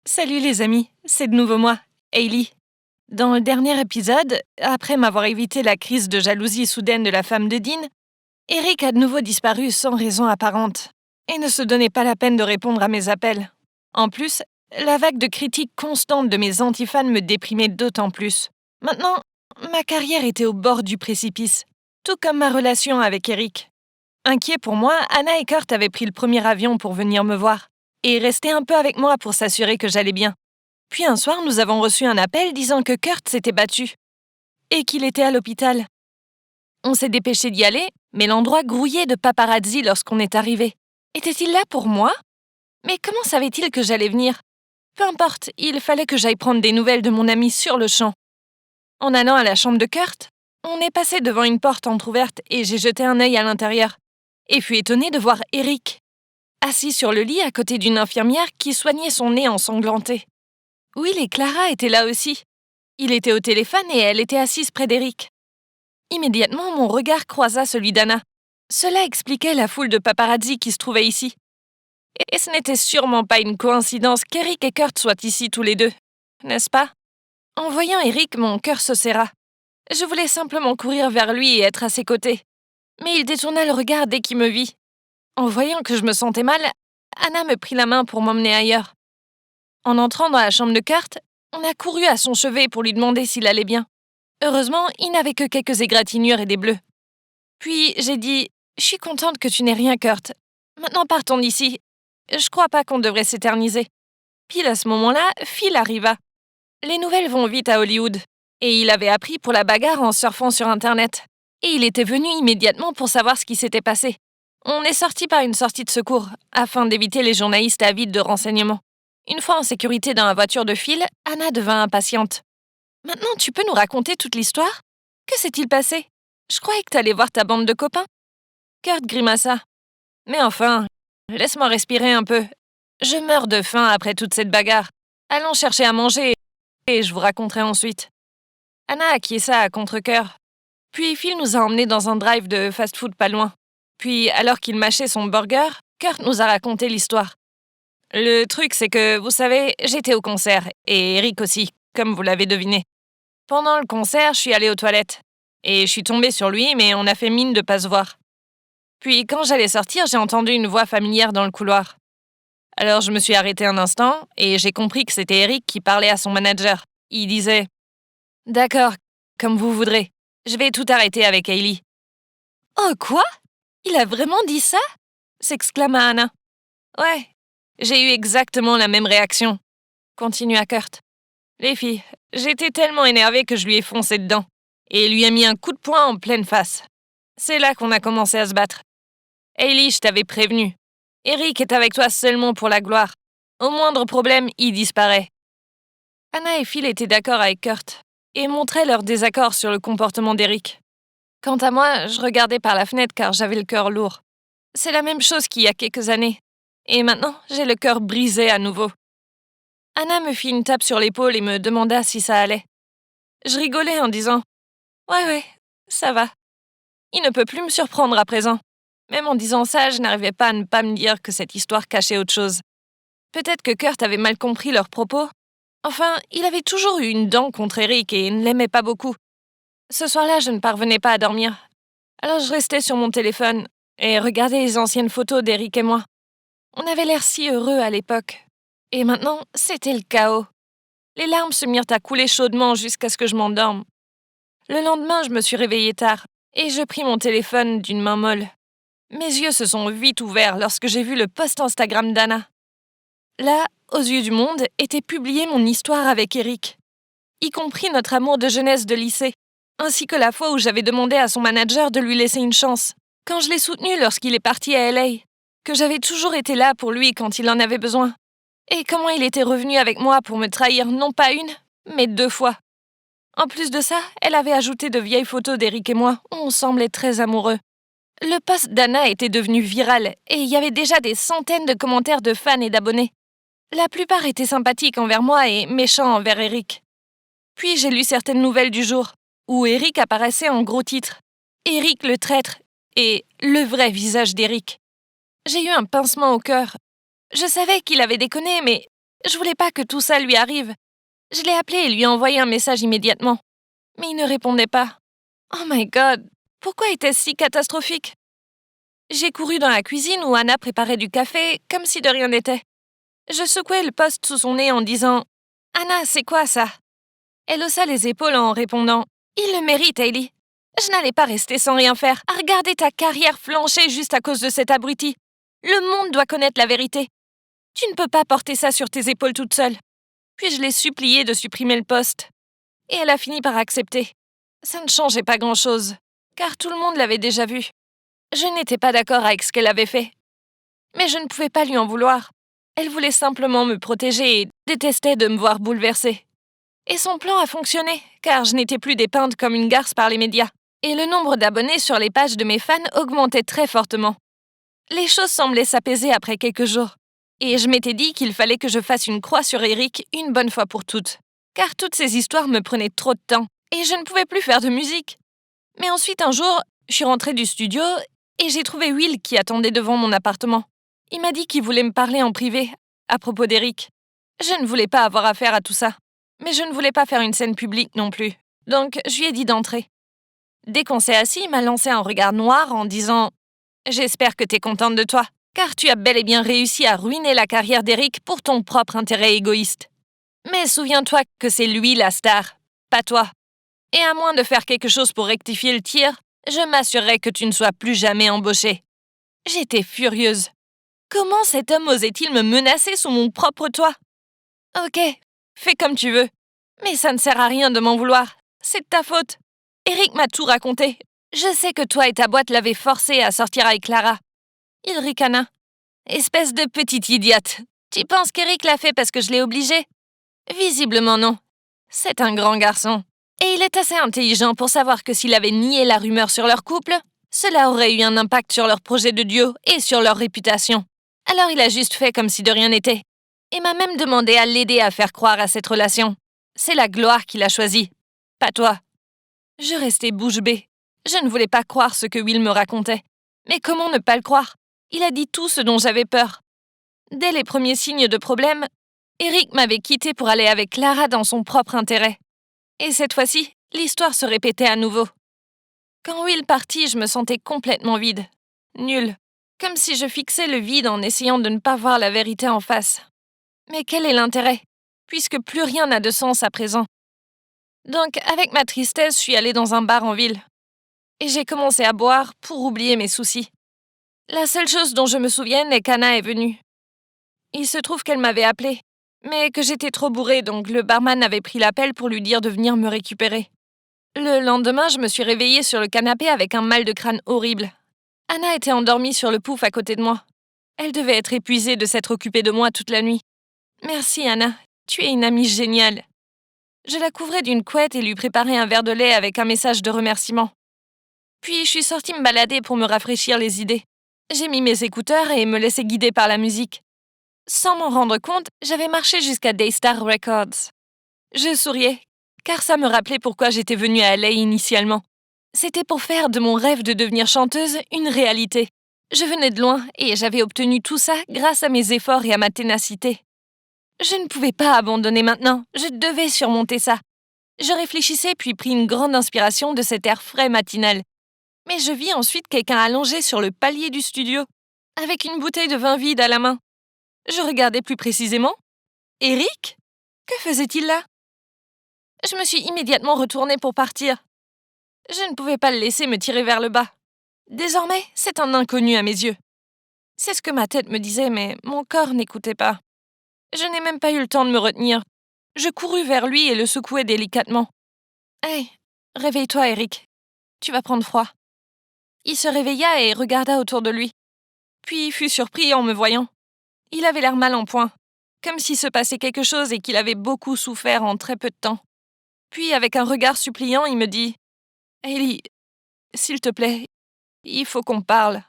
Salut les amis, c'est de nouveau moi, Hailey. Dans le dernier épisode, après m'avoir évité la crise de jalousie soudaine de la femme de Dean, Eric a de nouveau disparu sans raison apparente et ne se donnait pas la peine de répondre à mes appels. En plus, la vague de critiques constantes de mes antifans me déprimait d'autant plus. Maintenant, ma carrière était au bord du précipice, tout comme ma relation avec Eric. Inquiet pour moi, Anna et Kurt avaient pris le premier avion pour venir me voir et restaient un peu avec moi pour s'assurer que j'allais bien. Puis un soir, nous avons reçu un appel disant que Kurt s'était battu et qu'il était à l'hôpital. On s'est dépêché d'y aller, mais l'endroit grouillait de paparazzi lorsqu'on est arrivé. Était-il là pour moi? Mais comment savait-il que j'allais venir? Peu importe, il fallait que j'aille prendre des nouvelles de mon ami sur le champ. En allant à la chambre de Kurt, on est passé devant une porte entr'ouverte et j'ai jeté un œil à l'intérieur. Et fus étonnée de voir Eric, assis sur le lit à côté d'une infirmière qui soignait son nez ensanglanté. Will et Clara étaient là aussi. Il était au téléphone et elle était assise près d'Eric. Immédiatement, mon regard croisa celui d'Anna. Cela expliquait la foule de paparazzi qui se trouvait ici. Et ce n'était sûrement pas une coïncidence qu'Eric et Kurt soient ici tous les deux, n'est-ce pas? En voyant Eric, mon cœur se serra. Je voulais simplement courir vers lui et être à ses côtés. Mais il détourna le regard dès qu'il me vit. En voyant que je me sentais mal, Anna me prit la main pour m'emmener ailleurs. En entrant dans la chambre de Kurt, on a couru à son chevet pour lui demander s'il allait bien. Heureusement, il n'avait que quelques égratignures et des bleus. Puis j'ai dit « Je suis contente que tu n'aies rien, Kurt. Maintenant partons d'ici. Je crois pas qu'on devrait s'éterniser. » Pile à ce moment-là, Phil arriva. Les nouvelles vont vite à Hollywood. Et il avait appris pour la bagarre en surfant sur Internet. Et il était venu immédiatement pour savoir ce qui s'était passé. On est sorti par une sortie de secours, afin d'éviter les journalistes avides de renseignements. Une fois en sécurité dans la voiture de Phil, Anna devint impatiente. « Maintenant, tu peux nous raconter toute l'histoire? Que s'est-il passé? Je croyais que t'allais voir ta bande de copains. » Kurt grimaça. « Mais enfin, laisse-moi respirer un peu. Je meurs de faim après toute cette bagarre. Allons chercher à manger et je vous raconterai ensuite. » Anna acquiesça à contre-cœur. Puis Phil nous a emmenés dans un drive de fast-food pas loin. Puis, alors qu'il mâchait son burger, Kurt nous a raconté l'histoire. Le truc, c'est que, vous savez, j'étais au concert, et Eric aussi, comme vous l'avez deviné. Pendant le concert, je suis allée aux toilettes. Et je suis tombée sur lui, mais on a fait mine de pas se voir. Puis, quand j'allais sortir, j'ai entendu une voix familière dans le couloir. Alors, je me suis arrêtée un instant, et j'ai compris que c'était Eric qui parlait à son manager. Il disait « D'accord, comme vous voudrez. Je vais tout arrêter avec Hailey. »« Oh, quoi? Il a vraiment dit ça? » s'exclama Anna. « Ouais, j'ai eu exactement la même réaction. » Continua Kurt. « Les filles, j'étais tellement énervée que je lui ai foncé dedans et lui ai mis un coup de poing en pleine face. C'est là qu'on a commencé à se battre. Hailey, je t'avais prévenu. Eric est avec toi seulement pour la gloire. Au moindre problème, il disparaît. » Anna et Phil étaient d'accord avec Kurt et montraient leur désaccord sur le comportement d'Eric. Quant à moi, je regardais par la fenêtre car j'avais le cœur lourd. C'est la même chose qu'il y a quelques années. Et maintenant, j'ai le cœur brisé à nouveau. Anna me fit une tape sur l'épaule et me demanda si ça allait. Je rigolais en disant « Ouais, ça va. Il ne peut plus me surprendre à présent. » Même en disant ça, je n'arrivais pas à ne pas me dire que cette histoire cachait autre chose. Peut-être que Kurt avait mal compris leurs propos. Enfin, il avait toujours eu une dent contre Eric et ne l'aimait pas beaucoup. Ce soir-là, je ne parvenais pas à dormir. Alors je restais sur mon téléphone et regardais les anciennes photos d'Eric et moi. On avait l'air si heureux à l'époque. Et maintenant, c'était le chaos. Les larmes se mirent à couler chaudement jusqu'à ce que je m'endorme. Le lendemain, je me suis réveillée tard et je pris mon téléphone d'une main molle. Mes yeux se sont vite ouverts lorsque j'ai vu le post Instagram d'Anna. Là, aux yeux du monde, était publiée mon histoire avec Eric, y compris notre amour de jeunesse de lycée, ainsi que la fois où j'avais demandé à son manager de lui laisser une chance, quand je l'ai soutenu lorsqu'il est parti à LA, que j'avais toujours été là pour lui quand il en avait besoin, et comment il était revenu avec moi pour me trahir non pas une, mais 2 fois. En plus de ça, elle avait ajouté de vieilles photos d'Eric et moi où on semblait très amoureux. Le post d'Anna était devenu viral et il y avait déjà des centaines de commentaires de fans et d'abonnés. La plupart étaient sympathiques envers moi et méchants envers Eric. Puis j'ai lu certaines nouvelles du jour, où Eric apparaissait en gros titres. Eric le traître et le vrai visage d'Eric. J'ai eu un pincement au cœur. Je savais qu'il avait déconné, mais Je voulais pas que tout ça lui arrive. Je l'ai appelé et lui ai envoyé un message immédiatement. Mais il ne répondait pas. Oh my God! Pourquoi était-ce si catastrophique? J'ai couru dans la cuisine où Anna préparait du café comme si de rien n'était. Je secouai le poste sous son nez en disant « Anna, c'est quoi ça ?» Elle haussa les épaules en répondant « Il le mérite, Hailey. Je n'allais pas rester sans rien faire, à regarder ta carrière flancher juste à cause de cet abruti. Le monde doit connaître la vérité. Tu ne peux pas porter ça sur tes épaules toute seule. » Puis je l'ai suppliée de supprimer le poste. Et elle a fini par accepter. Ça ne changeait pas grand-chose, car tout le monde l'avait déjà vu. Je n'étais pas d'accord avec ce qu'elle avait fait. Mais je ne pouvais pas lui en vouloir. Elle voulait simplement me protéger et détestait de me voir bouleversée. Et son plan a fonctionné, car je n'étais plus dépeinte comme une garce par les médias. Et le nombre d'abonnés sur les pages de mes fans augmentait très fortement. Les choses semblaient s'apaiser après quelques jours. Et je m'étais dit qu'il fallait que je fasse une croix sur Eric une bonne fois pour toutes. Car toutes ces histoires me prenaient trop de temps, et je ne pouvais plus faire de musique. Mais ensuite, un jour, je suis rentrée du studio et j'ai trouvé Will qui attendait devant mon appartement. Il m'a dit qu'il voulait me parler en privé, à propos d'Eric. Je ne voulais pas avoir affaire à tout ça. Mais je ne voulais pas faire une scène publique non plus. Donc, je lui ai dit d'entrer. Dès qu'on s'est assis, il m'a lancé un regard noir en disant « J'espère que t'es contente de toi, car tu as bel et bien réussi à ruiner la carrière d'Eric pour ton propre intérêt égoïste. Mais souviens-toi que c'est lui la star, pas toi. Et à moins de faire quelque chose pour rectifier le tir, je m'assurerai que tu ne sois plus jamais embauchée. » J'étais furieuse. Comment cet homme osait-il me menacer sous mon propre toit? Ok, fais comme tu veux. Mais ça ne sert à rien de m'en vouloir. C'est de ta faute. Eric m'a tout raconté. Je sais que toi et ta boîte l'avez forcé à sortir avec Clara. Il ricana. Espèce de petite idiote. Tu penses qu'Eric l'a fait parce que je l'ai obligé? Visiblement non. C'est un grand garçon. Et il est assez intelligent pour savoir que s'il avait nié la rumeur sur leur couple, cela aurait eu un impact sur leur projet de duo et sur leur réputation. Alors il a juste fait comme si de rien n'était. Et m'a même demandé à l'aider à faire croire à cette relation. C'est la gloire qu'il a choisie, pas toi. Je restais bouche bée. Je ne voulais pas croire ce que Will me racontait. Mais comment ne pas le croire? Il a dit tout ce dont j'avais peur. Dès les premiers signes de problème, Eric m'avait quitté pour aller avec Clara dans son propre intérêt. Et cette fois-ci, l'histoire se répétait à nouveau. Quand Will partit, je me sentais complètement vide. Nulle. Comme si je fixais le vide en essayant de ne pas voir la vérité en face. Mais quel est l'intérêt, puisque plus rien n'a de sens à présent? Donc, avec ma tristesse, je suis allée dans un bar en ville. Et j'ai commencé à boire pour oublier mes soucis. La seule chose dont je me souvienne est qu'Anna est venue. Il se trouve qu'elle m'avait appelée, mais que j'étais trop bourrée, donc le barman avait pris l'appel pour lui dire de venir me récupérer. Le lendemain, je me suis réveillée sur le canapé avec un mal de crâne horrible. Anna était endormie sur le pouf à côté de moi. Elle devait être épuisée de s'être occupée de moi toute la nuit. Merci, Anna. Tu es une amie géniale. Je la couvrais d'une couette et lui préparais un verre de lait avec un message de remerciement. Puis je suis sortie me balader pour me rafraîchir les idées. J'ai mis mes écouteurs et me laissais guider par la musique. Sans m'en rendre compte, j'avais marché jusqu'à Daystar Records. Je souriais, car ça me rappelait pourquoi j'étais venue à LA initialement. C'était pour faire de mon rêve de devenir chanteuse une réalité. Je venais de loin et j'avais obtenu tout ça grâce à mes efforts et à ma ténacité. Je ne pouvais pas abandonner maintenant, je devais surmonter ça. Je réfléchissais puis pris une grande inspiration de cet air frais matinal. Mais je vis ensuite quelqu'un allongé sur le palier du studio, avec une bouteille de vin vide à la main. Je regardais plus précisément. Eric? Que faisait-il là? Je me suis immédiatement retournée pour partir. Je ne pouvais pas le laisser me tirer vers le bas. Désormais, c'est un inconnu à mes yeux. C'est ce que ma tête me disait, mais mon corps n'écoutait pas. Je n'ai même pas eu le temps de me retenir. Je courus vers lui et le secouai délicatement. « Hey, réveille-toi, Eric. Tu vas prendre froid. » Il se réveilla et regarda autour de lui. Puis fut surpris en me voyant. Il avait l'air mal en point, comme s'il se passait quelque chose et qu'il avait beaucoup souffert en très peu de temps. Puis, avec un regard suppliant, il me dit « Hailey, s'il te plaît, il faut qu'on parle. »